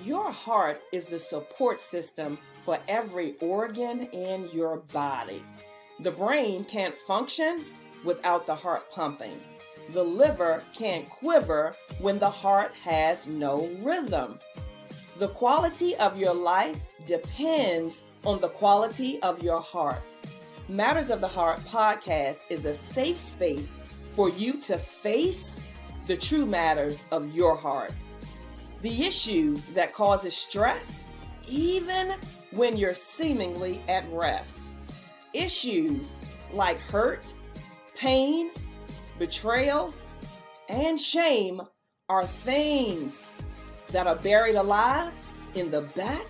Your heart is the support system for every organ in your body. The brain can't function without the heart pumping. The liver can't quiver when the heart has no rhythm. The quality of your life depends on the quality of your heart. Matters of the Heart podcast is a safe space for you to face the true matters of your heart. The issues that causes stress even when you're seemingly at rest. Issues like hurt, pain, betrayal, and shame are things that are buried alive in the back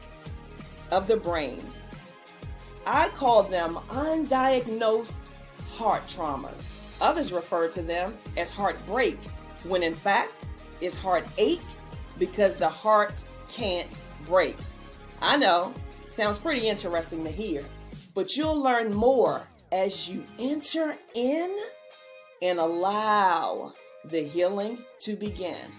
of the brain. I call them undiagnosed heart traumas. Others refer to them as heartbreak, when in fact it's heartache because the heart can't break. I know, sounds pretty interesting to hear, but you'll learn more as you enter in and allow the healing to begin.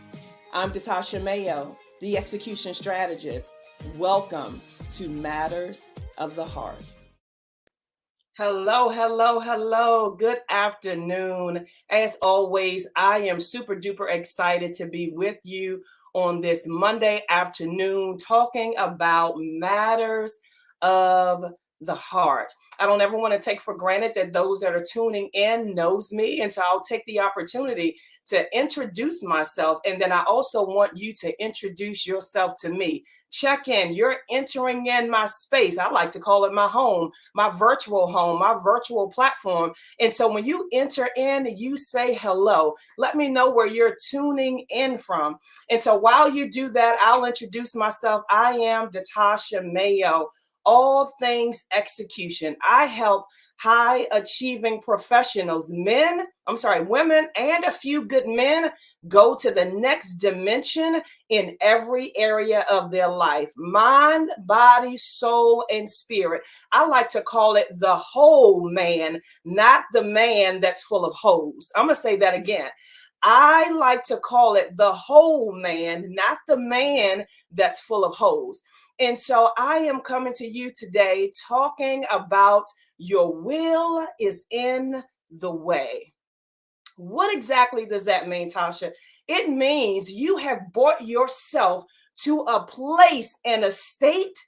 I'm Natasha Mayo, the execution strategist. Welcome to Matters of the Heart. Hello. Good afternoon. As always, I am super duper excited to be with you on this Monday afternoon talking about matters of the heart. I don't ever want to take for granted that those that are tuning in knows me, and so I'll take the opportunity to introduce myself, and then I also want you to introduce yourself to me. Check in. You're entering in my space. I like to call it my home, my virtual platform. And so when you enter in, you say hello. Let me know where you're tuning in from. And so while you do that, I'll introduce myself. I am Natasha Mayo. All things execution. I help high achieving professionals, women, and a few good men go to the next dimension in every area of their life. Mind, body, soul, and spirit. I like to call it the whole man, not the man that's full of holes. I'm going to say that again. I like to call it the whole man, not the man that's full of holes. And so I am coming to you today talking about your will is in the way. What exactly does that mean, Tasha? It means you have brought yourself to a place and a state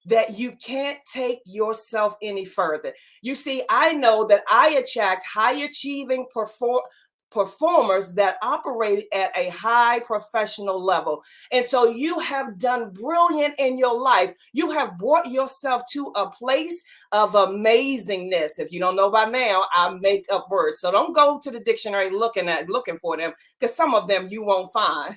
that you can't take yourself any further. You see, I know that I attract high achieving performers that operate at a high professional level. And so you have done brilliant in your life. You have brought yourself to a place of amazingness. If you don't know by now, I make up words. So don't go to the dictionary looking for them, because some of them you won't find.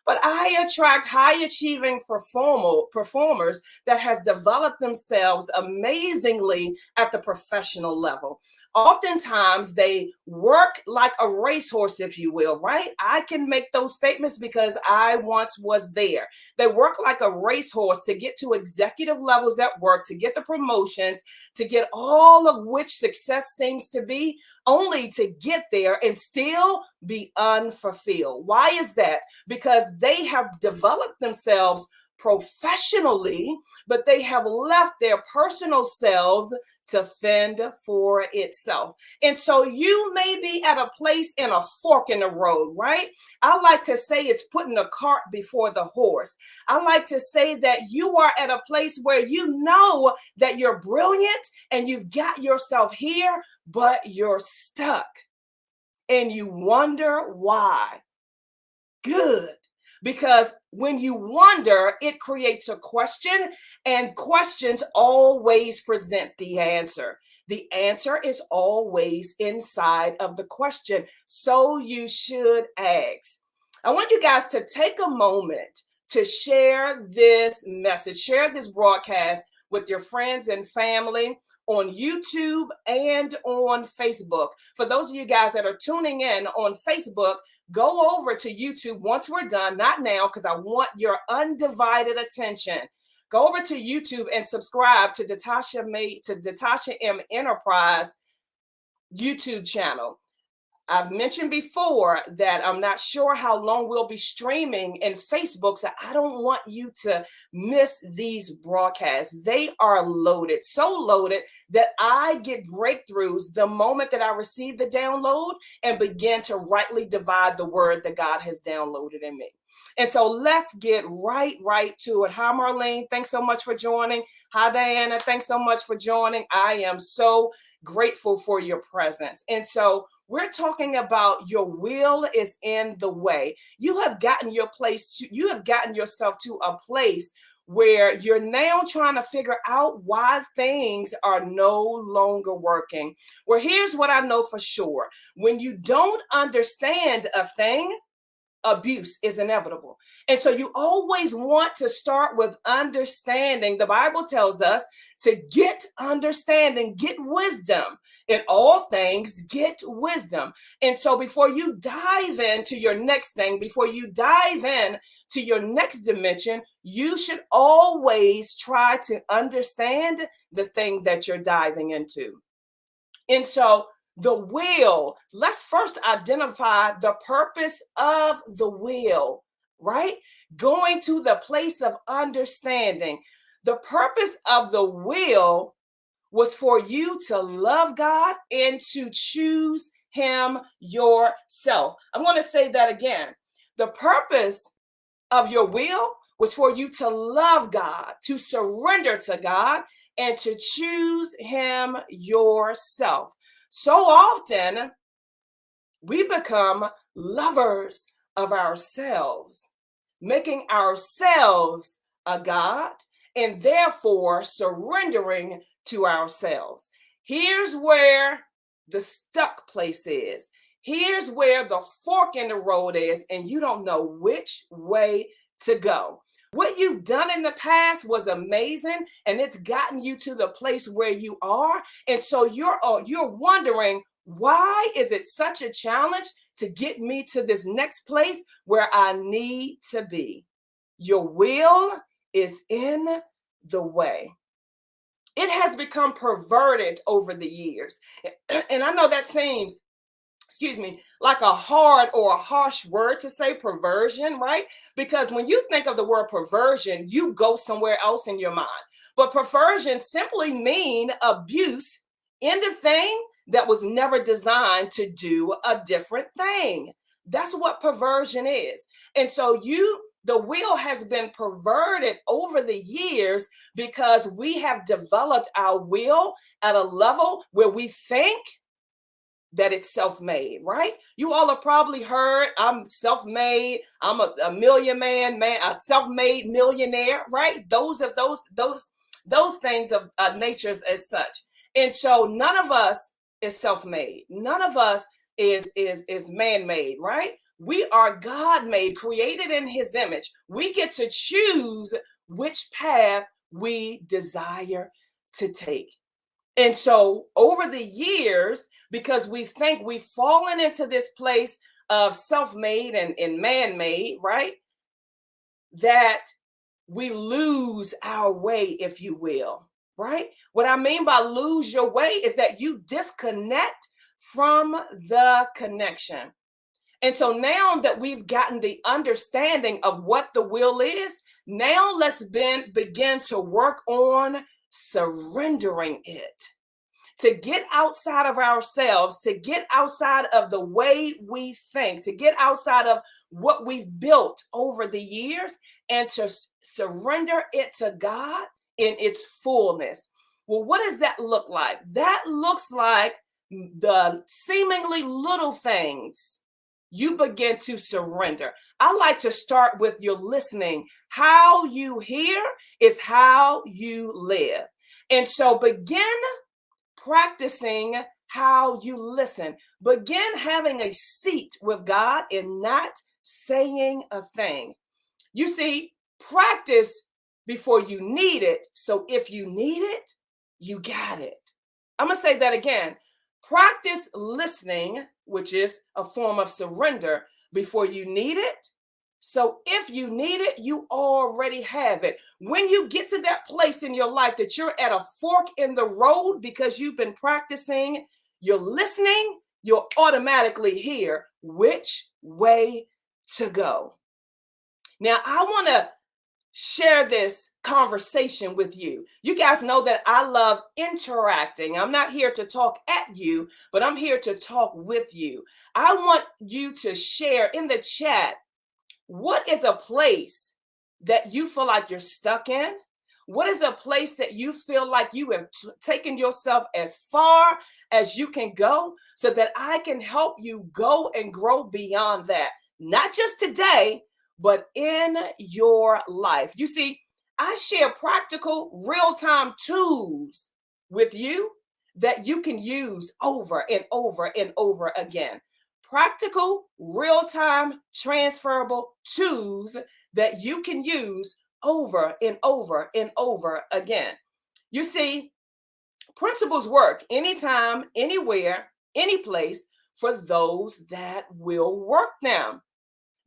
But I attract high achieving performers that has developed themselves amazingly at the professional level. Oftentimes they work like a racehorse, if you will, right? I can make those statements because I once was there. They work like a racehorse to get to executive levels at work, to get the promotions, to get all of which success seems to be, only to get there and still be unfulfilled. Why is that? Because they have developed themselves professionally, but they have left their personal selves to fend for itself. And so you may be at a place in a fork in the road, right? I like to say it's putting a cart before the horse. I like to say that you are at a place where you know that you're brilliant and you've got yourself here, but you're stuck and you wonder why. Good. Because when you wonder, it creates a question, and questions always present the answer. The answer is always inside of the question. So you should ask. I want you guys to take a moment to share this message, share this broadcast with your friends and family on YouTube and on Facebook. For those of you guys that are tuning in on Facebook, go over to YouTube once we're done, not now, because I want your undivided attention. Go over to YouTube and subscribe to Natasha M Enterprise YouTube channel. I've mentioned before that I'm not sure how long we'll be streaming in Facebook, so I don't want you to miss these broadcasts. They are loaded, so loaded that I get breakthroughs the moment that I receive the download and begin to rightly divide the word that God has downloaded in me. And so let's get right to it. Hi, Marlene. Thanks so much for joining. Hi, Diana. Thanks so much for joining. I am so grateful for your presence. And so we're talking about your will is in the way. You have gotten yourself to a place where you're now trying to figure out why things are no longer working. Well, here's what I know for sure. When you don't understand a thing, abuse is inevitable. And so you always want to start with understanding. The Bible tells us to get understanding, get wisdom. In all things, get wisdom. And so before you dive into your next thing, before you dive in to your next dimension, you should always try to understand the thing that you're diving into. And so the will, let's first identify the purpose of the will, right? Going to the place of understanding. The purpose of the will was for you to love God and to choose Him yourself. I'm going to say that again. The purpose of your will was for you to love God, to surrender to God, and to choose Him yourself. So often, we become lovers of ourselves, making ourselves a God, and therefore surrendering to ourselves. Here's where the stuck place is. Here's where the fork in the road is, and you don't know which way to go. What you've done in the past was amazing, and it's gotten you to the place where you are. And so you're wondering, why is it such a challenge to get me to this next place where I need to be? Your will is in the way. It has become perverted over the years. And I know that seems, like a hard or a harsh word to say, perversion, right? Because when you think of the word perversion, you go somewhere else in your mind. But perversion simply mean abuse in the thing that was never designed to do a different thing. That's what perversion is. And so the will has been perverted over the years because we have developed our will at a level where we think that it's self-made, right? You all have probably heard, I'm self-made, I'm a million man, a self-made millionaire, right? Those things of natures as such. And so none of us is self-made. None of us is man-made, right? We are God-made, created in His image. We get to choose which path we desire to take. And so over the years, because we think we've fallen into this place of self-made and man-made, right? That we lose our way, if you will, right? What I mean by lose your way is that you disconnect from the connection. And so now that we've gotten the understanding of what the will is, now let's begin to work on surrendering it. To get outside of ourselves, to get outside of the way we think, to get outside of what we've built over the years, and to surrender it to God in its fullness. Well, what does that look like? That looks like the seemingly little things you begin to surrender. I like to start with your listening. How you hear is how you live. And so begin practicing how you listen. Begin having a seat with God and not saying a thing. You see, practice before you need it. So if you need it, you got it. I'm going to say that again. Practice listening, which is a form of surrender, before you need it. So if you need it, you already have it. When you get to that place in your life that you're at a fork in the road because you've been practicing your listening, you'll automatically hear which way to go. Now, I want to share this conversation with you. You guys know that I love interacting. I'm not here to talk at you, but I'm here to talk with you. I want you to share in the chat, what is a place that you feel like you're stuck in? What is a place that you feel like you have taken yourself as far as you can go, so that I can help you go and grow beyond that? Not just today, but in your life. You see, I share practical, real-time tools with you that you can use over and over and over again. Practical, real-time, transferable tools that you can use over and over and over again. You see, principles work anytime, anywhere, any place for those that will work them.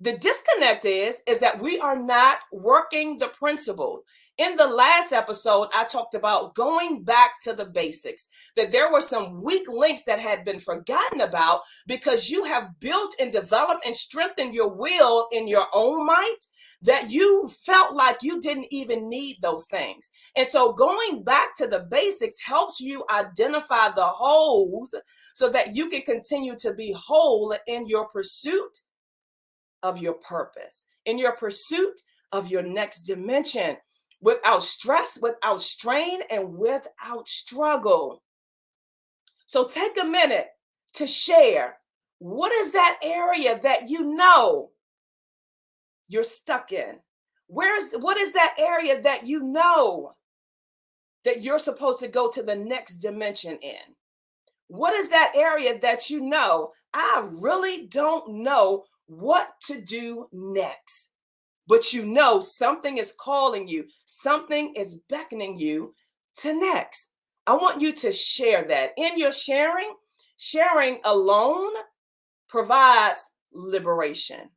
The disconnect is that we are not working the principle. In the last episode, I talked about going back to the basics, that there were some weak links that had been forgotten about because you have built and developed and strengthened your will in your own might, that you felt like you didn't even need those things. And so going back to the basics helps you identify the holes so that you can continue to be whole in your pursuit of your purpose, in your pursuit of your next dimension, without stress, without strain, and without struggle. So take a minute to share, what is that area that you know you're stuck in? What is that area that you know that you're supposed to go to the next dimension in? What is that area that you know, I really don't know what to do next, but you know something is calling you, something is beckoning you to next? I want you to share that. In your sharing alone provides liberation.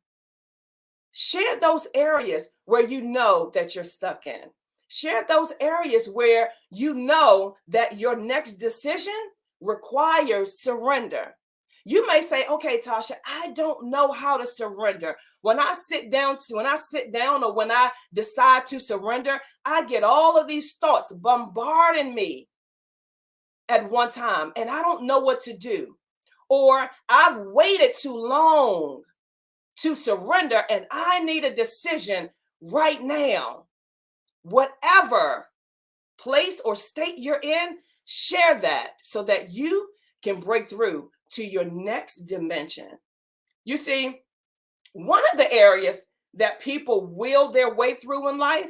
Share those areas where you know that you're stuck in. Share those areas where you know that your next decision requires surrender. You may say, okay, Tasha, I don't know how to surrender. When I sit down or when I decide to surrender, I get all of these thoughts bombarding me at one time, and I don't know what to do. Or I've waited too long to surrender, and I need a decision right now. Whatever place or state you're in, share that so that you can break through to your next dimension. You see, one of the areas that people will their way through in life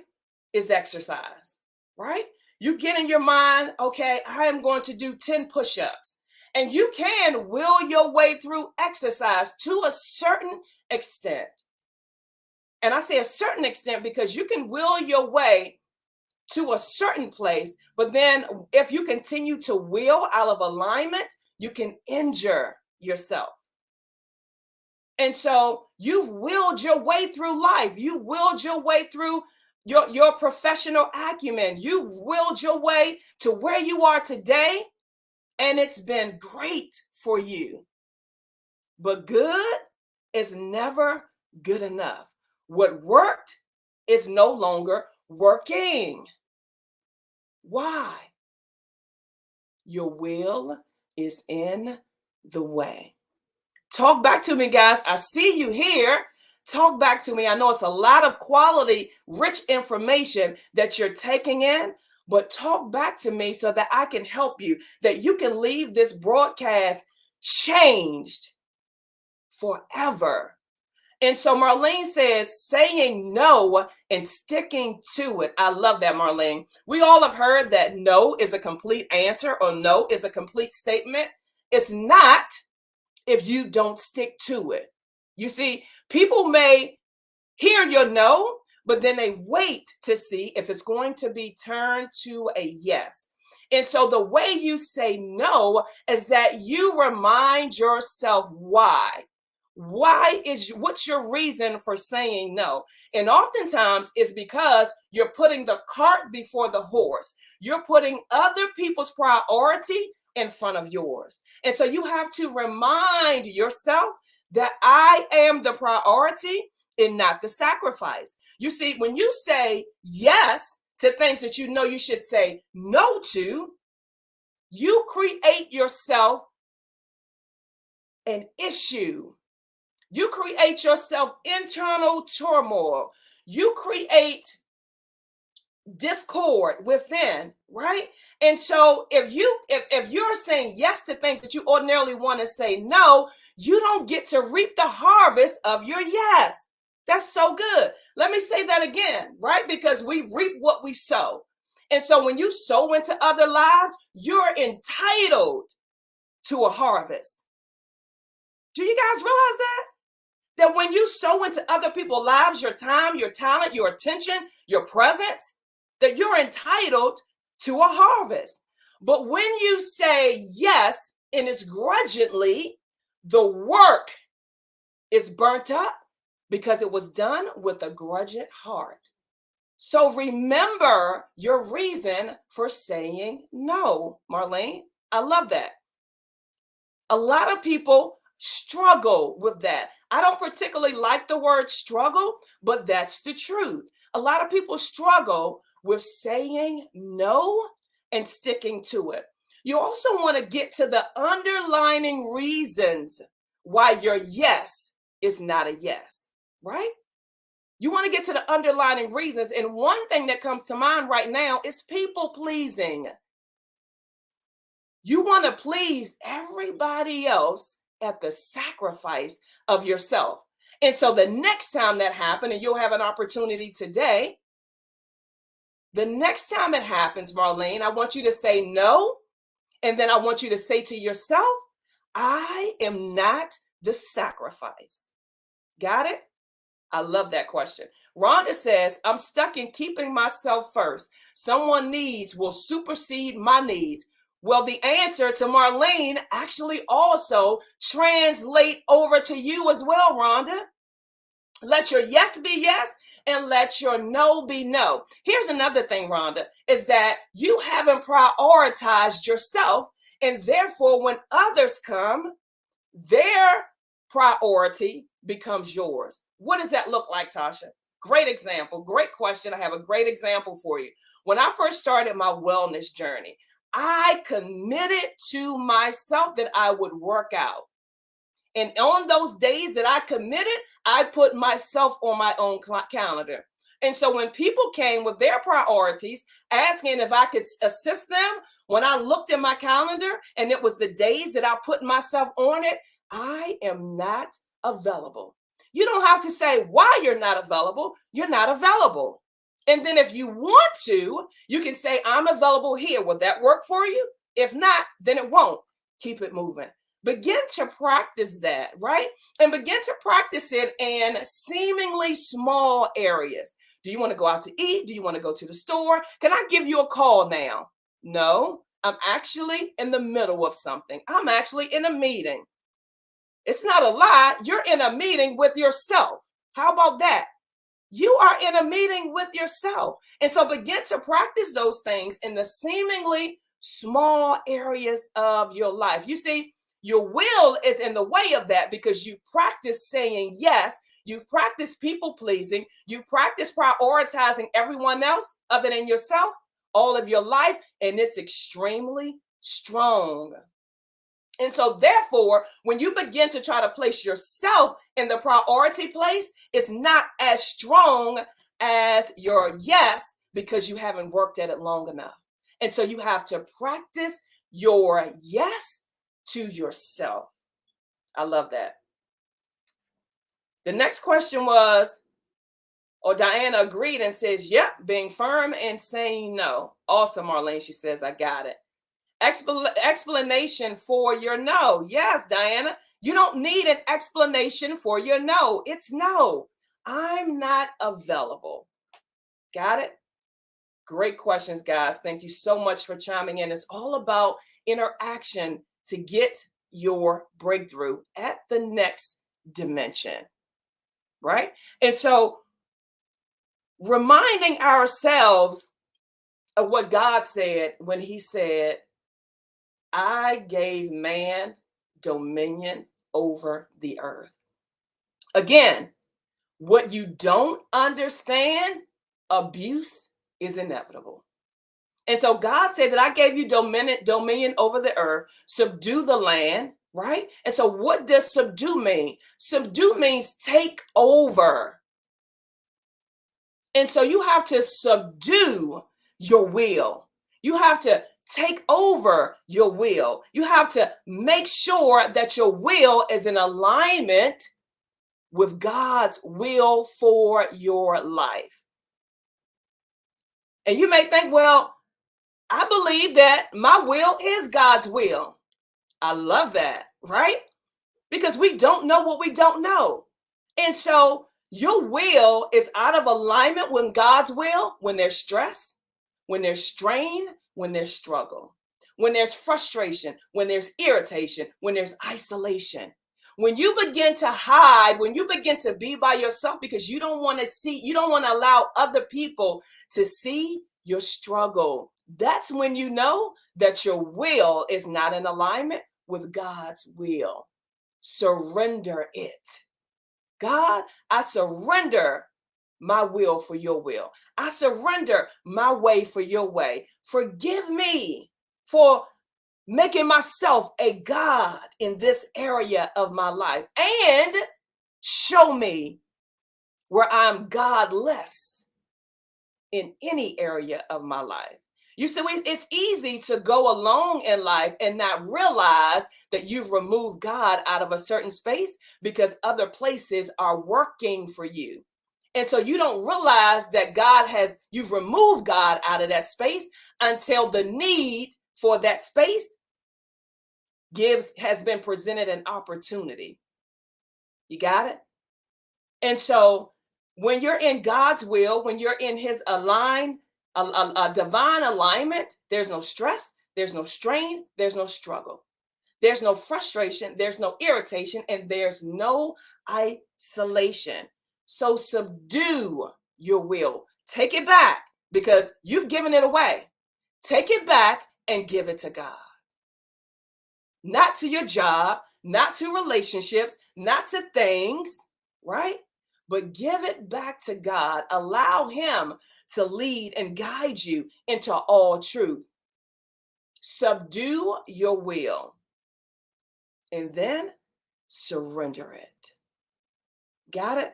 is exercise, right? You get in your mind, okay, I am going to do 10 push-ups. And you can will your way through exercise to a certain extent. And I say a certain extent because you can will your way to a certain place, but then if you continue to will out of alignment, you can injure yourself. And so you've willed your way through life. You willed your way through your professional acumen. You willed your way to where you are today, and it's been great for you. But good is never good enough. What worked is no longer working. Why? Your will is in the way. Talk back to me, guys. I see you here. Talk back to me. I know it's a lot of quality, rich information that you're taking in, but talk back to me so that I can help you, that you can leave this broadcast changed forever. And so Marlene says, saying no and sticking to it. I love that, Marlene. We all have heard that no is a complete answer or no is a complete statement. It's not if you don't stick to it. You see, people may hear your no, but then they wait to see if it's going to be turned to a yes. And so the way you say no is that you remind yourself why. What's your reason for saying no? And oftentimes it's because you're putting the cart before the horse. You're putting other people's priority in front of yours. And so you have to remind yourself that I am the priority and not the sacrifice. You see, when you say yes to things that you know you should say no to, you create yourself an issue. You create yourself internal turmoil. You create discord within, right? And so if you're saying yes to things that you ordinarily want to say no, you don't get to reap the harvest of your yes. That's so good. Let me say that again, right? Because we reap what we sow. And so when you sow into other lives, you're entitled to a harvest. Do you guys realize that? That when you sow into other people's lives, your time, your talent, your attention, your presence, that you're entitled to a harvest. But when you say yes, and it's grudgingly, the work is burnt up because it was done with a grudging heart. So remember your reason for saying no, Marlene. I love that. A lot of people struggle with that. I don't particularly like the word struggle, but that's the truth. A lot of people struggle with saying no and sticking to it. You also want to get to the underlying reasons why your yes is not a yes, right? You want to get to the underlying reasons. And one thing that comes to mind right now is people pleasing. You want to please everybody else at the sacrifice of yourself. And so the next time that happens, and you'll have an opportunity today, the next time it happens, Marlene, I want you to say no. And then I want you to say to yourself, I am not the sacrifice. Got it? I love that question. Rhonda says, I'm stuck in keeping myself first. Someone needs will supersede my needs. Well, the answer to Marlene actually also translate over to you as well, Rhonda. Let your yes be yes and let your no be no. Here's another thing, Rhonda, is that you haven't prioritized yourself, and therefore when others come, their priority becomes yours. What does that look like, Tasha? Great example. Great question. I have a great example for you. When I first started my wellness journey, I committed to myself that I would work out. And on those days that I committed, I put myself on my own calendar. And so when people came with their priorities, asking if I could assist them, when I looked at my calendar and it was the days that I put myself on it, I am not available. You don't have to say why you're not available. You're not available. And then if you want to, you can say, I'm available here. Will that work for you? If not, then it won't. Keep it moving. Begin to practice that, right? And begin to practice it in seemingly small areas. Do you want to go out to eat? Do you want to go to the store? Can I give you a call now? No, I'm actually in the middle of something. I'm actually in a meeting. It's not a lie. You're in a meeting with yourself. How about that? You are in a meeting with yourself. And so begin to practice those things in the seemingly small areas of your life. You see, your will is in the way of that because you've practiced saying yes. You've practiced people pleasing. You've practiced prioritizing everyone else other than yourself all of your life. And it's extremely strong. And so therefore, when you begin to try to place yourself in the priority place, it's not as strong as your yes because you haven't worked at it long enough. And so you have to practice your yes to yourself. I love that. The next question was, Diana agreed and says, yep, being firm and saying no. Awesome, Marlene. She says, I got it. Explanation for your no. Yes, Diana, you don't need an explanation for your no. It's no. I'm not available. Got it? Great questions, guys. Thank you so much for chiming in. It's all about interaction to get your breakthrough at the next dimension, right? And so reminding ourselves of what God said when he said, I gave man dominion over the earth. Again, what you don't understand, abuse is inevitable. And so God said that I gave you dominion over the earth, subdue the land, right? And so what does subdue mean? Subdue means take over. And so you have to subdue your will. You have to take over your will. You have to make sure that your will is in alignment with God's will for your life. And you may think, well, I believe that my will is God's will. I love that, right? Because we don't know what we don't know. And so your will is out of alignment with God's will when there's stress, when there's strain, when there's struggle, when there's frustration, when there's irritation, when there's isolation. When you begin to hide, when you begin to be by yourself because you don't want to see, you don't want to allow other people to see your struggle, that's when you know that your will is not in alignment with God's will. Surrender it. God, I surrender my will for your will. I surrender my way for your way. Forgive me for making myself a God in this area of my life, and show me where I'm godless in any area of my life. You see, it's easy to go along in life and not realize that you've removed God out of a certain space because other places are working for you. And so you don't realize that you've removed God out of that space until the need for that space has been presented an opportunity. You got it? And so when you're in God's will, when you're in his divine alignment, there's no stress, there's no strain, there's no struggle, there's no frustration, there's no irritation, and there's no isolation. So subdue your will. Take it back because you've given it away. Take it back and give it to God. Not to your job, not to relationships, not to things, right? But give it back to God. Allow him to lead and guide you into all truth. Subdue your will and then surrender it. Got it?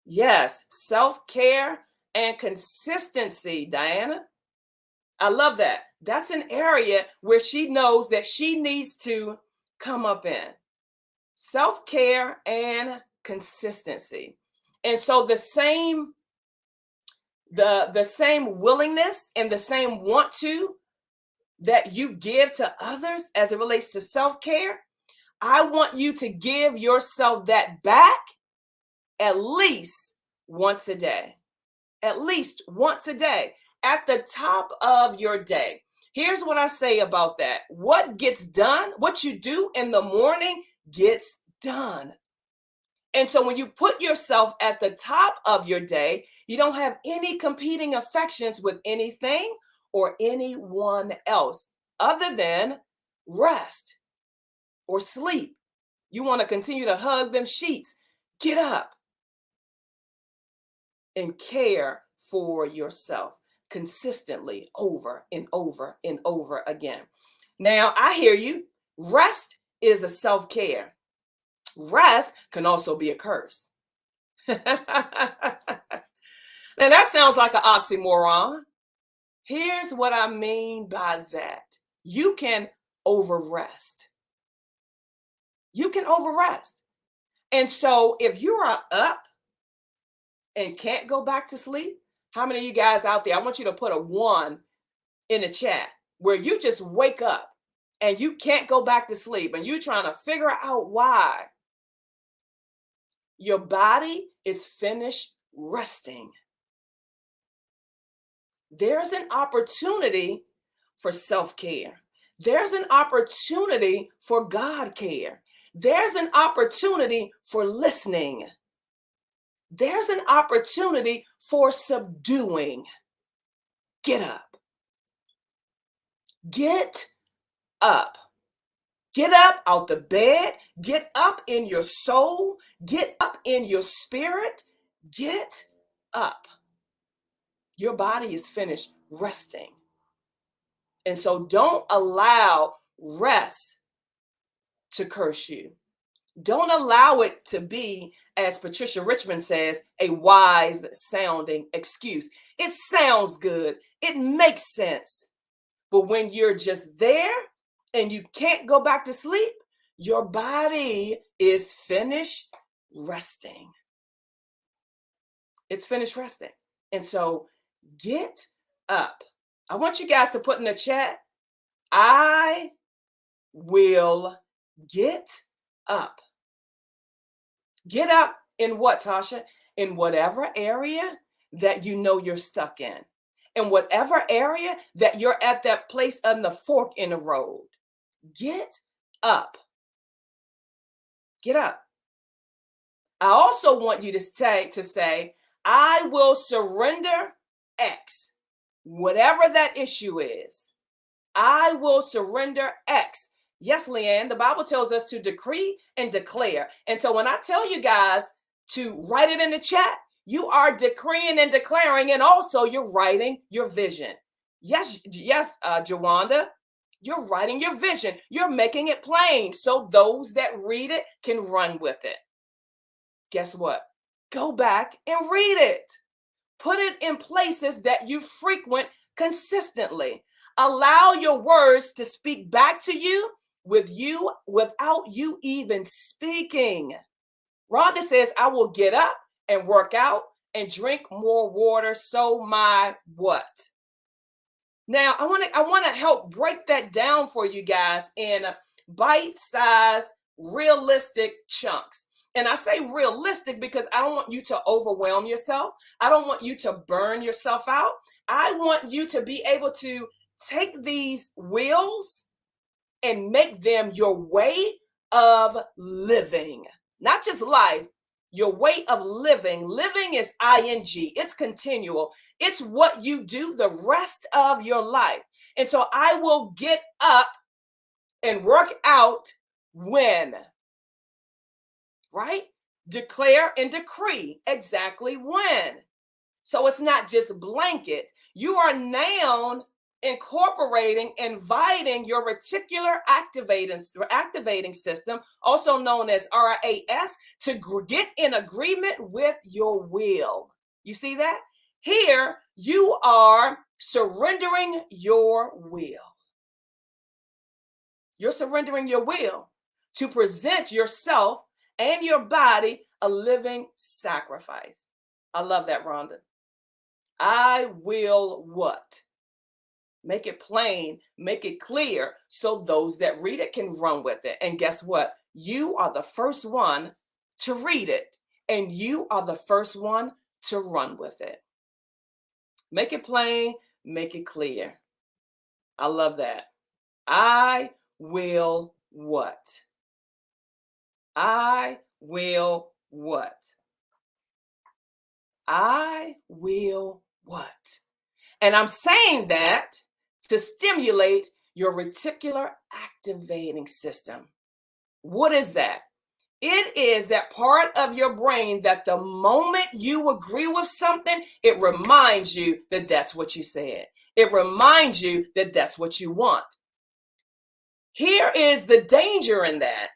Yes, self-care and consistency, Diana. I love that. That's an area where she knows that she needs to come up in. Self-care and consistency. And so the same willingness and the same want to that you give to others as it relates to self-care, I want you to give yourself that back at least once a day. At least once a day at the top of your day. Here's what I say about that. What gets done, what you do in the morning gets done. And so when you put yourself at the top of your day, you don't have any competing affections with anything or anyone else other than rest or sleep. You want to continue to hug them sheets. Get up and care for yourself consistently over and over and over again. Now, I hear you. Rest is a self-care. Rest can also be a curse. Now, that sounds like an oxymoron. Here's what I mean by that. You can overrest. You can overrest. And so if you are up and can't go back to sleep, how many of you guys out there, I want you to put a 1 in the chat where you just wake up and you can't go back to sleep and you're trying to figure out why. Your body is finished resting. There's an opportunity for self-care. There's an opportunity for God care. There's an opportunity for listening. There's an opportunity for subduing. Get up. Get up. Get up out the bed. Get up in your soul. Get up in your spirit. Get up. Your body is finished resting. And so don't allow rest to curse you. Don't allow it to be, as Patricia Richmond says, a wise sounding excuse. It sounds good. It makes sense. But when you're just there and you can't go back to sleep, your body is finished resting. It's finished resting. And so get up. I want you guys to put in the chat, I will get up. Get up in what, Tasha? In whatever area that you know you're stuck in whatever area that you're at that place on the fork in the road. Get up. Get up. I also want you to say, I will surrender X, whatever that issue is. I will surrender X. Yes, Leanne, the Bible tells us to decree and declare. And so when I tell you guys to write it in the chat, you are decreeing and declaring, and also you're writing your vision. Yes, Jawanda, you're writing your vision. You're making it plain so those that read it can run with it. Guess what? Go back and read it. Put it in places that you frequent consistently. Allow your words to speak back to you without you even speaking. Rhonda says, I will get up and work out and drink more water. So my what? Now, I want to help break that down for you guys in bite-sized, realistic chunks. And I say realistic because I don't want you to overwhelm yourself. I don't want you to burn yourself out. I want you to be able to take these wills and make them your way of living, not just life, your way of living. Living is ing. It's continual. It's what you do the rest of your life. And so I will get up and work out when, right? Declare and decree exactly when. So it's not just blanket. You are now incorporating, inviting your reticular activating system, also known as RAS, to get in agreement with your will. You see that? Here, you are surrendering your will. You're surrendering your will to present yourself and your body a living sacrifice. I love that, Rhonda. I will what? Make it plain, make it clear so those that read it can run with it. And guess what? You are the first one to read it, and you are the first one to run with it. Make it plain, make it clear. I love that. I will what? I will what? I will what? And I'm saying that to stimulate your reticular activating system. What is that? It is that part of your brain that the moment you agree with something, it reminds you that that's what you said. It reminds you that that's what you want. Here is the danger in that.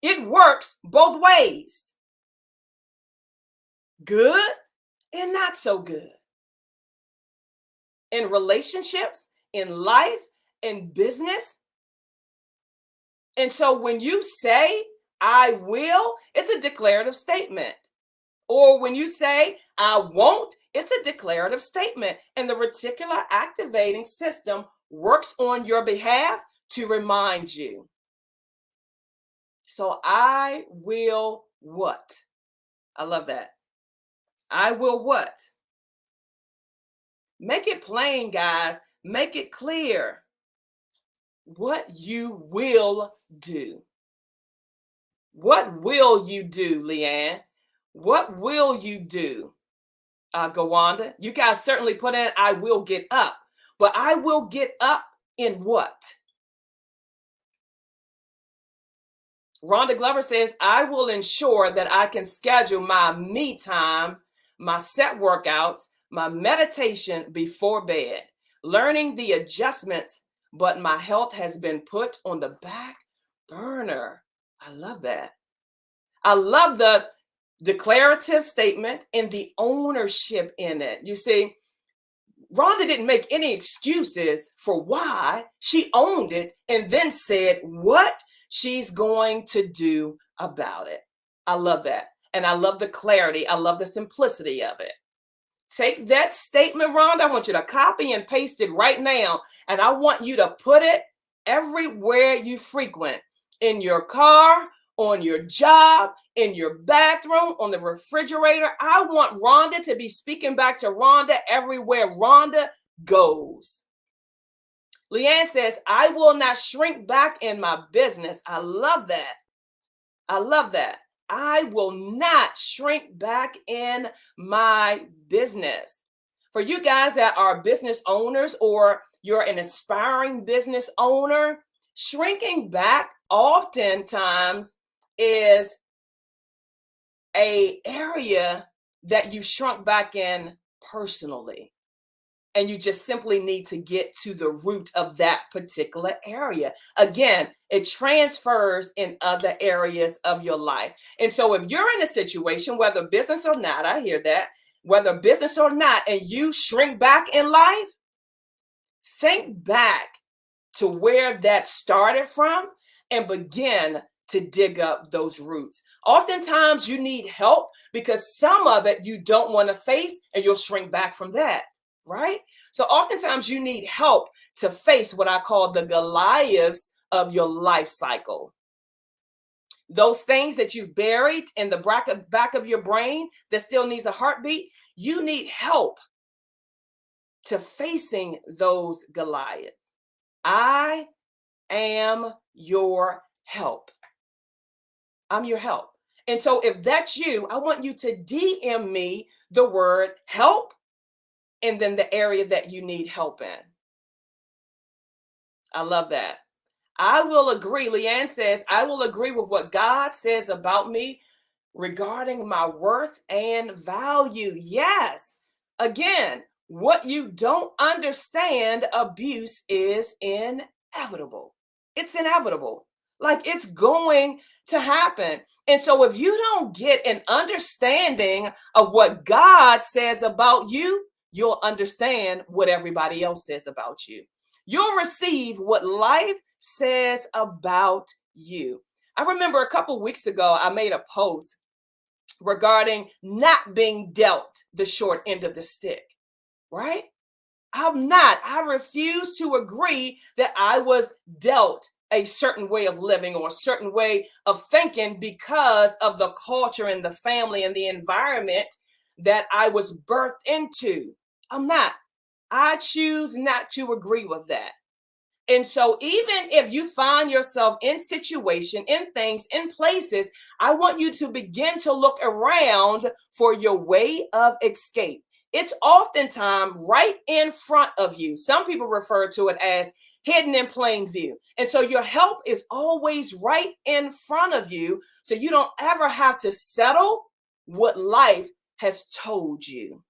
It works both ways. Good and not so good. In relationships, in life, in business. And so when you say, I will, it's a declarative statement. Or when you say, I won't, it's a declarative statement. And the reticular activating system works on your behalf to remind you. So I will what? I love that. I will what? Make it plain, guys. Make it clear what you will do. What will you do, Leanne? What will you do, Gawanda? You guys certainly put in, I will get up. But I will get up in what? Rhonda Glover says, I will ensure that I can schedule my me time, my set workouts, my meditation before bed, learning the adjustments, but my health has been put on the back burner. I love that. I love the declarative statement and the ownership in it. You see, Rhonda didn't make any excuses for why. She owned it and then said what she's going to do about it. I love that. And I love the clarity. I love the simplicity of it. Take that statement, Rhonda. I want you to copy and paste it right now. And I want you to put it everywhere you frequent, in your car, on your job, in your bathroom, on the refrigerator. I want Rhonda to be speaking back to Rhonda everywhere Rhonda goes. Leanne says, I will not shrink back in my business. I love that. I love that. I will not shrink back in my business. For you guys that are business owners or you're an aspiring business owner, shrinking back oftentimes is an area that you shrunk back in personally. And you just simply need to get to the root of that particular area. Again, it transfers in other areas of your life. And so if you're in a situation, whether business or not, I hear that, whether business or not, and you shrink back in life, think back to where that started from and begin to dig up those roots. Oftentimes you need help because some of it you don't want to face and you'll shrink back from that. Right? So oftentimes you need help to face what I call the Goliaths of your life cycle. Those things that you've buried in the back of your brain that still needs a heartbeat, you need help to facing those Goliaths. I am your help. I'm your help. And so if that's you, I want you to DM me the word help and then the area that you need help in. I love that. I will agree. Leanne says, I will agree with what God says about me regarding my worth and value. Yes. Again, what you don't understand, abuse is inevitable. It's inevitable. Like it's going to happen. And so if you don't get an understanding of what God says about you, you'll understand what everybody else says about you. You'll receive what life says about you. I remember a couple weeks ago, I made a post regarding not being dealt the short end of the stick, right? I'm not. I refuse to agree that I was dealt a certain way of living or a certain way of thinking because of the culture and the family and the environment that I was birthed into. I'm not. I choose not to agree with that. And so even if you find yourself in situation, in things, in places, I want you to begin to look around for your way of escape. It's oftentimes right in front of you. Some people refer to it as hidden in plain view. And so your help is always right in front of you. So you don't ever have to settle what life has told you.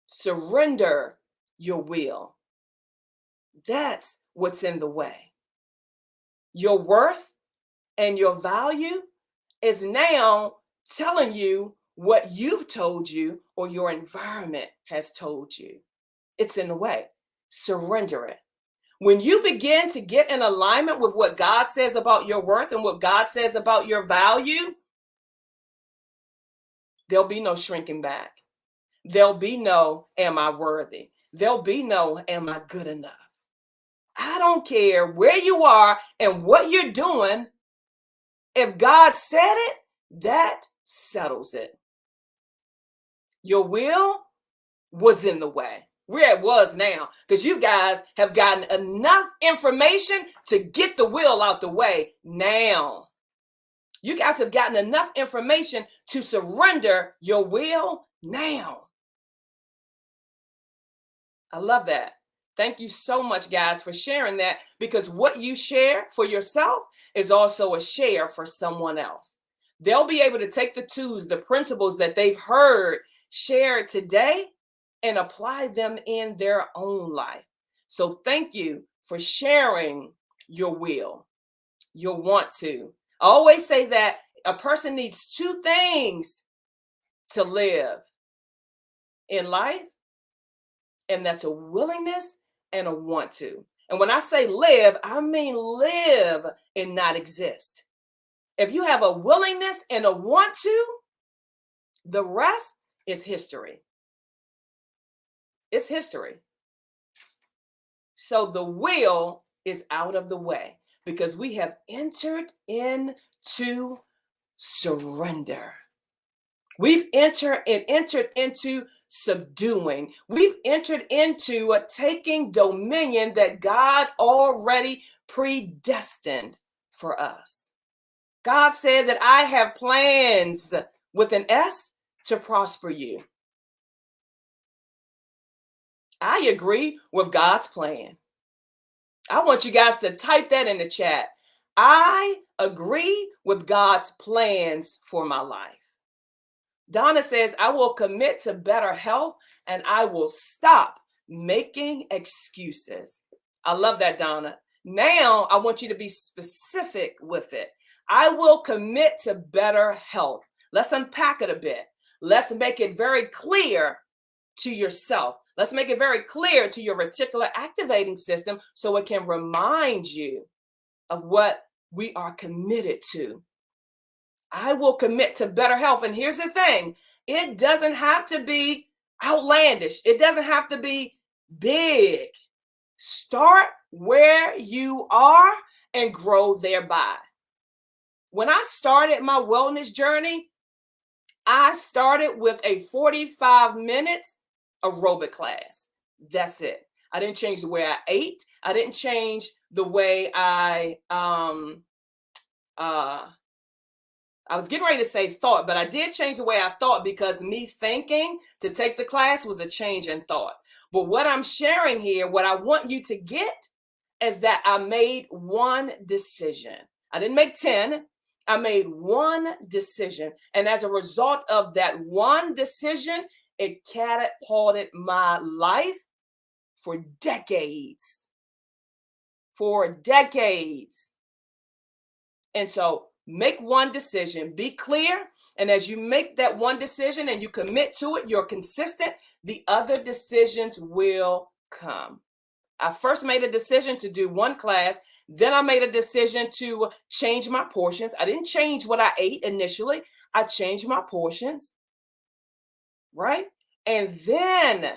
Surrender your will. That's what's in the way. Your worth and your value is now telling you what you've told you or your environment has told you. It's in the way. Surrender it. When you begin to get in alignment with what God says about your worth and what God says about your value, there'll be no shrinking back. There'll be no, am I worthy? There'll be no, am I good enough? I don't care where you are and what you're doing. If God said it, that settles it. Your will was in the way. Where it was now, because you guys have gotten enough information to get the will out the way now. You guys have gotten enough information to surrender your will now. I love that. Thank you so much, guys, for sharing that, because what you share for yourself is also a share for someone else. They'll be able to take the tools, the principles that they've heard shared today and apply them in their own life. So thank you for sharing your will, your want to. I always say that a person needs two things to live in life, and that's a willingness and a want to. And when I say live, I mean live and not exist. If you have a willingness and a want to, the rest is history. It's history. So the will is out of the way because we have entered into surrender. We've entered into subduing. We've entered into taking dominion that God already predestined for us. God said that I have plans with an S to prosper you. I agree with God's plan. I want you guys to type that in the chat. I agree with God's plans for my life. Donna says, I will commit to better health and I will stop making excuses. I love that, Donna. Now I want you to be specific with it. I will commit to better health. Let's unpack it a bit. Let's make it very clear to yourself. Let's make it very clear to your reticular activating system so it can remind you of what we are committed to. I will commit to better health. And here's the thing, it doesn't have to be outlandish. It doesn't have to be big. Start where you are and grow thereby. When I started my wellness journey, I started with a 45 minutes aerobic class. That's it. I didn't change the way I ate. I didn't change the way I was getting ready to say thought, but I did change the way I thought because me thinking to take the class was a change in thought. But what I'm sharing here, what I want you to get is that I made one decision. I didn't make 10. I made one decision. And as a result of that one decision, it catapulted my life for decades. For decades. And so make one decision, be clear. And as you make that one decision and you commit to it, you're consistent, the other decisions will come. I first made a decision to do one class. Then I made a decision to change my portions. I didn't change what I ate initially. I changed my portions, right? And then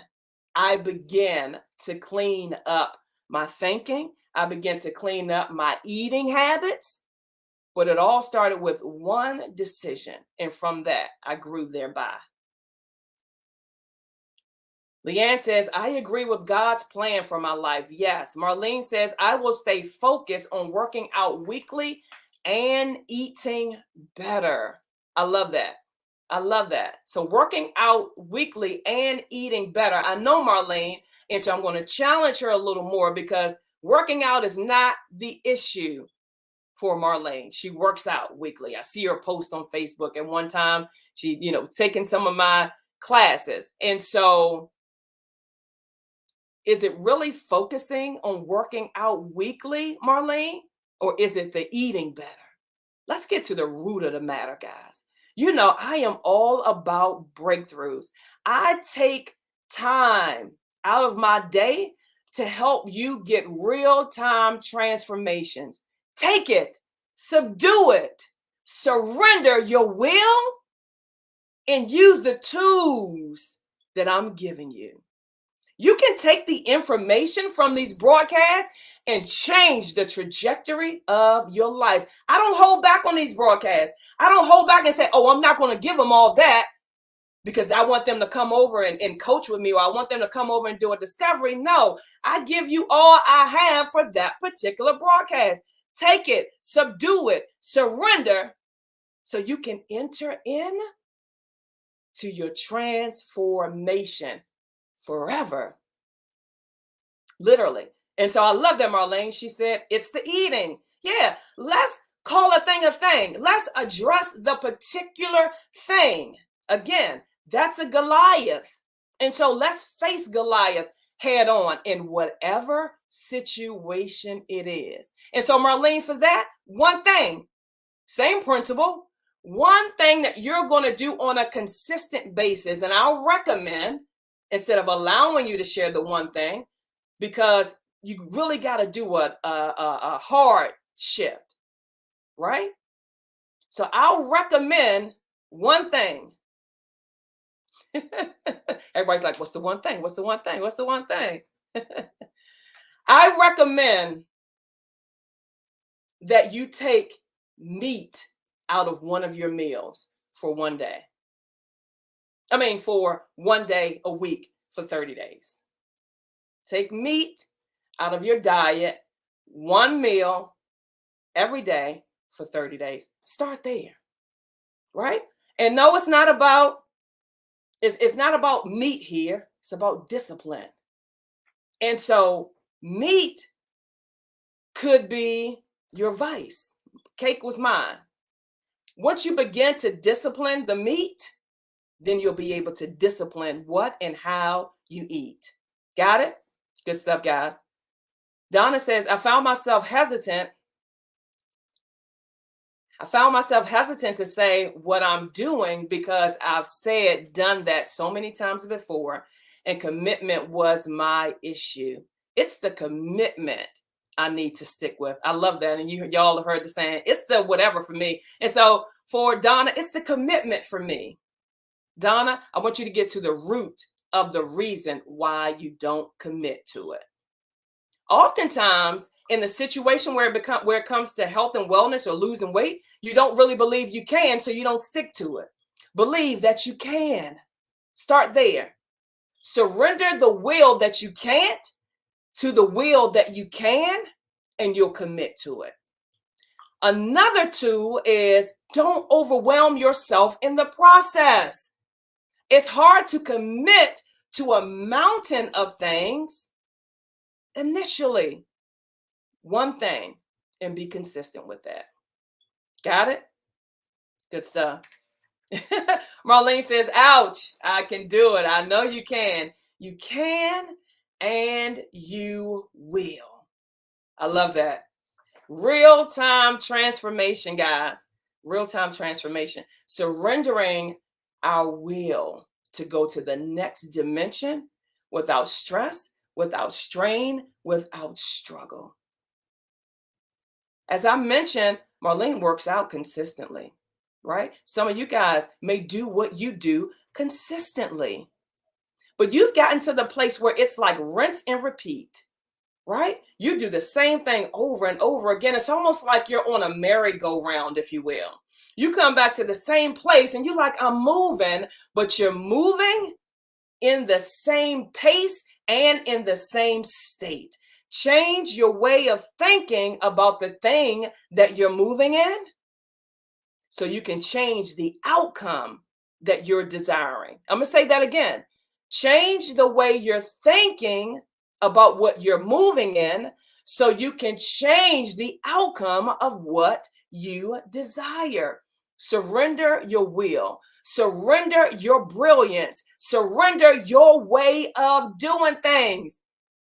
I began to clean up my thinking. I began to clean up my eating habits. But it all started with one decision. And from that, I grew thereby. Leanne says, I agree with God's plan for my life. Yes. Marlene says, I will stay focused on working out weekly and eating better. I love that. I love that. So working out weekly and eating better. I know Marlene, and so I'm going to challenge her a little more because working out is not the issue for Marlene. She works out weekly. I see her post on Facebook, and one time she, taking some of my classes. And so is it really focusing on working out weekly, Marlene, or is it the eating better? Let's get to the root of the matter, guys. I am all about breakthroughs. I take time out of my day to help you get real-time transformations. Take it, subdue it, surrender your will, and use the tools that I'm giving you. You can take the information from these broadcasts and change the trajectory of your life. I don't hold back on these broadcasts. I don't hold back and say, oh, I'm not going to give them all that because I want them to come over and coach with me, or I want them to come over and do a discovery. No, I give you all I have for that particular broadcast. Take it, subdue it, surrender, so you can enter in to your transformation forever. literally. And so I love that, Marlene. She said, it's the eating. Yeah, let's call a thing. Let's address the particular thing. Again, that's a Goliath. And so let's face Goliath head on in whatever situation it is. And so, Marlene, for that, one thing, same principle, one thing that you're going to do on a consistent basis. And I'll recommend, instead of allowing you to share the one thing, because you really got to do a hard shift, right? So I'll recommend one thing. Everybody's like, what's the one thing? What's the one thing? What's the one thing? I recommend that you take meat out of one of your meals for one day. I mean, for one day a week for 30 days. Take meat out of your diet, one meal every day for 30 days. Start there, right? And no, it's not about meat here. It's about discipline. And so meat could be your vice. Cake was mine. Once you begin to discipline the meat, then you'll be able to discipline what and how you eat. Got it? Good stuff, guys. Donna says, I found myself hesitant to say what I'm doing because I've done that so many times before, and commitment was my issue. It's the commitment I need to stick with. I love that. And y'all have heard the saying, it's the whatever for me. And so for Donna, it's the commitment for me. Donna, I want you to get to the root of the reason why you don't commit to it. Oftentimes, in the situation where it comes to health and wellness or losing weight, you don't really believe you can, so you don't stick to it. Believe that you can. Start there. Surrender the will that you can't to the will that you can, and you'll commit to it. Another tool is don't overwhelm yourself in the process. It's hard to commit to a mountain of things initially. One thing, and be consistent with that. Got it? Good stuff. Marlene says, ouch, I can do it. I know you can. You can, and you will. I love that. Real-time transformation, guys. Real-time transformation. Surrendering our will to go to the next dimension without stress, without strain, without struggle. As I mentioned, Marlene works out consistently, right? Some of you guys may do what you do consistently, but you've gotten to the place where it's like rinse and repeat, right? You do the same thing over and over again. It's almost like you're on a merry-go-round, if you will. You come back to the same place and you're like, I'm moving, but you're moving in the same pace and in the same state. Change your way of thinking about the thing that you're moving in so you can change the outcome that you're desiring. I'm going to say that again. Change the way you're thinking about what you're moving in so you can change the outcome of what you desire. Surrender your will. Surrender your brilliance. Surrender your way of doing things.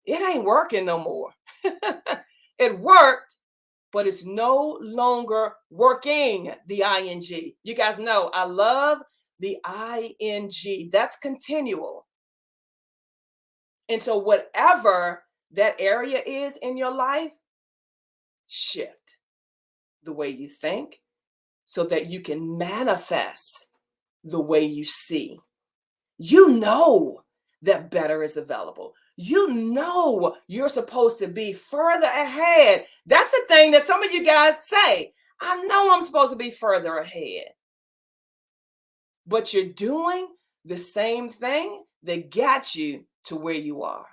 It ain't working no more. It worked, but it's no longer working, the ing. You guys know I love the ing. That's continual. And so whatever that area is in your life, shift the way you think so that you can manifest the way you see. You know that better is available. You know you're supposed to be further ahead. That's the thing that some of you guys say. I know I'm supposed to be further ahead. But you're doing the same thing that got you to where you are.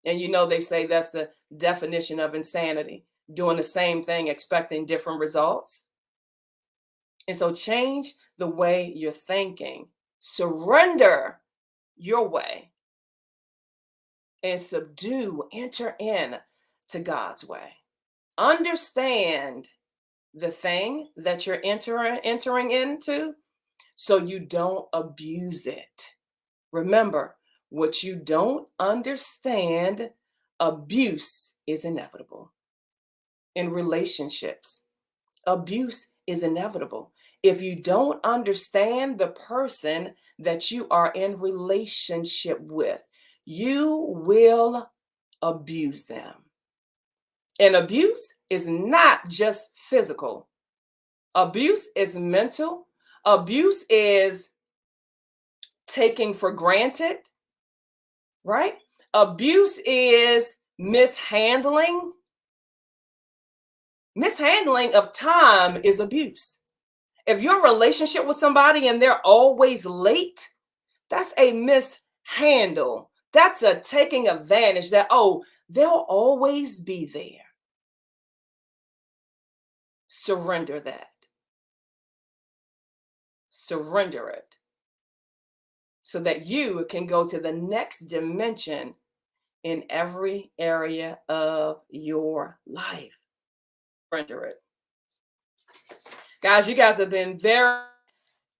And you know, they say that's the definition of insanity, doing the same thing, expecting different results. And so change the way you're thinking. Surrender your way and subdue, enter in to God's way. Understand the thing that you're entering into so you don't abuse it. Remember, what you don't understand, abuse is inevitable. In relationships, abuse is inevitable. If you don't understand the person that you are in relationship with, you will abuse them. And abuse is not just physical. Abuse is mental. Abuse is taking for granted, right? Abuse is mishandling. Mishandling of time is abuse. If your relationship with somebody and they're always late, that's a mishandle. That's a taking advantage that, oh, they'll always be there. Surrender that. Surrender it so that you can go to the next dimension in every area of your life. Surrender it. Guys, you guys have been very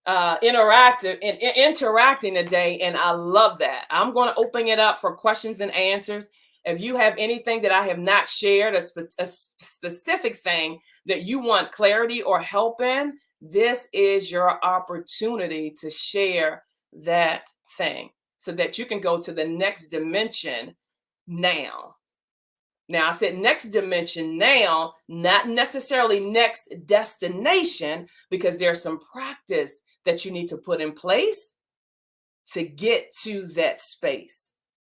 interactive and interacting today, and I love that. I'm going to open it up for questions and answers. If you have anything that I have not shared, a specific thing that you want clarity or help in, this is your opportunity to share that thing so that you can go to the next dimension now. Now, I said next dimension now, not necessarily next destination, because there's some practice that you need to put in place to get to that space.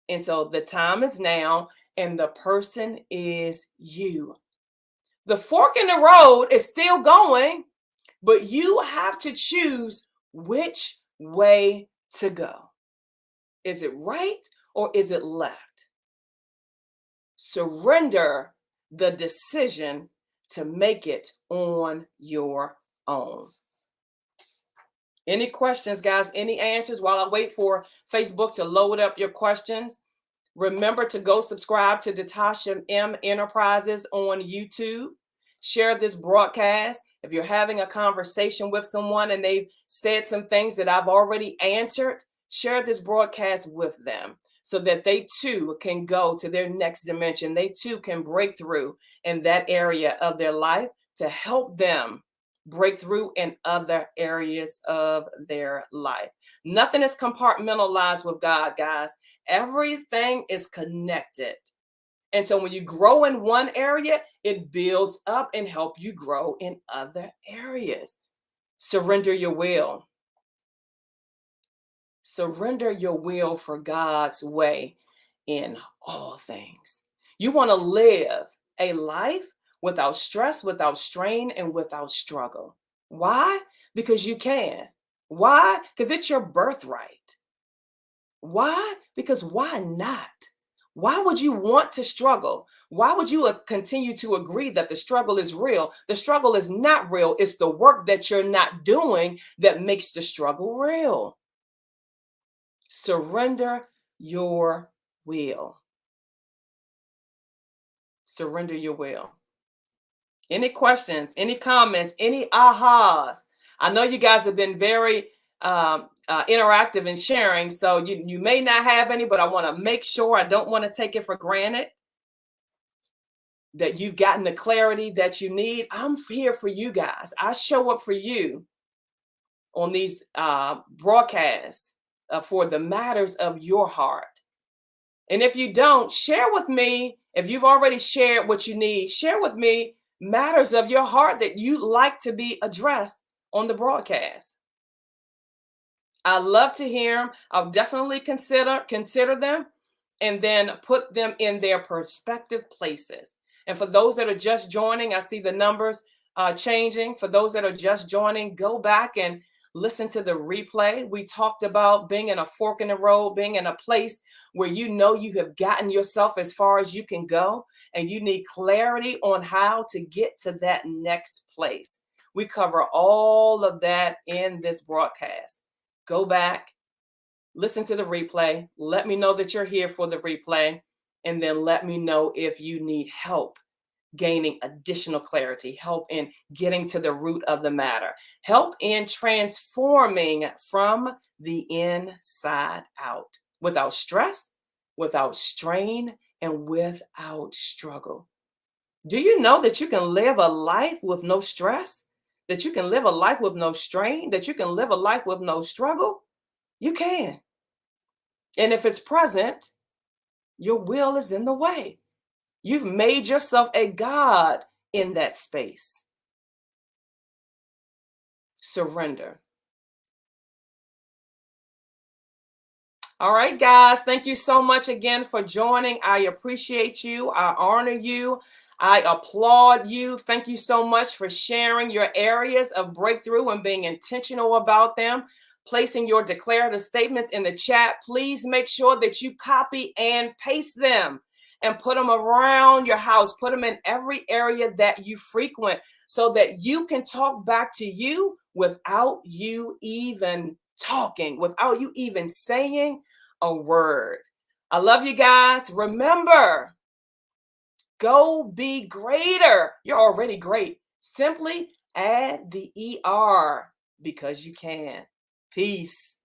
And so the time is now, and the person is you. The fork in the road is still going, but you have to choose which way to go. Is it right or is it left? Surrender the decision to make it on your own. Any questions, guys? Any answers while I wait for Facebook to load up your questions? Remember to go subscribe to Datasha M Enterprises on YouTube. Share this broadcast. If you're having a conversation with someone and they've said some things that I've already answered, share this broadcast with them so that they too can go to their next dimension. They too can break through in that area of their life to help them break through in other areas of their life. Nothing is compartmentalized with God, guys. Everything is connected. And so when you grow in one area, it builds up and help you grow in other areas. Surrender your will. Surrender your will for God's way in all things. You want to live a life without stress, without strain, and without struggle. Why? Because you can. Why? Because it's your birthright. Why? Because why not? Why would you want to struggle? Why would you continue to agree that the struggle is real? The struggle is not real. It's the work that you're not doing that makes the struggle real. Surrender your will. Surrender your will. Any questions, any comments, any ahas? I know you guys have been very interactive in sharing, so you may not have any, but I want to make sure, I don't want to take it for granted that you've gotten the clarity that you need. I'm here for you guys. I show up for you on these broadcasts for the matters of your heart. And if you don't, share with me. If you've already shared what you need, share with me matters of your heart that you'd like to be addressed on the broadcast. I love to hear them. I'll definitely consider them and then put them in their prospective places. And for those that are just joining, I see the numbers changing. For those that are just joining, go back and listen to the replay. We talked about being in a fork in the road, being in a place where you know you have gotten yourself as far as you can go, and you need clarity on how to get to that next place. We cover all of that in this broadcast. Go back, listen to the replay. Let me know that you're here for the replay. And then let me know if you need help gaining additional clarity, help in getting to the root of the matter, help in transforming from the inside out without stress, without strain, and without struggle. Do you know that you can live a life with no stress? That you can live a life with no strain? That you can live a life with no struggle? You can. And if it's present, your will is in the way. You've made yourself a God in that space. Surrender. All right, guys. Thank you so much again for joining. I appreciate you. I honor you. I applaud you. Thank you so much for sharing your areas of breakthrough and being intentional about them. Placing your declarative statements in the chat. Please make sure that you copy and paste them and put them around your house. Put them in every area that you frequent so that you can talk back to you without you even talking, without you even saying a word. I love you guys. Remember, go be greater. You're already great. Simply add the ER because you can. Peace.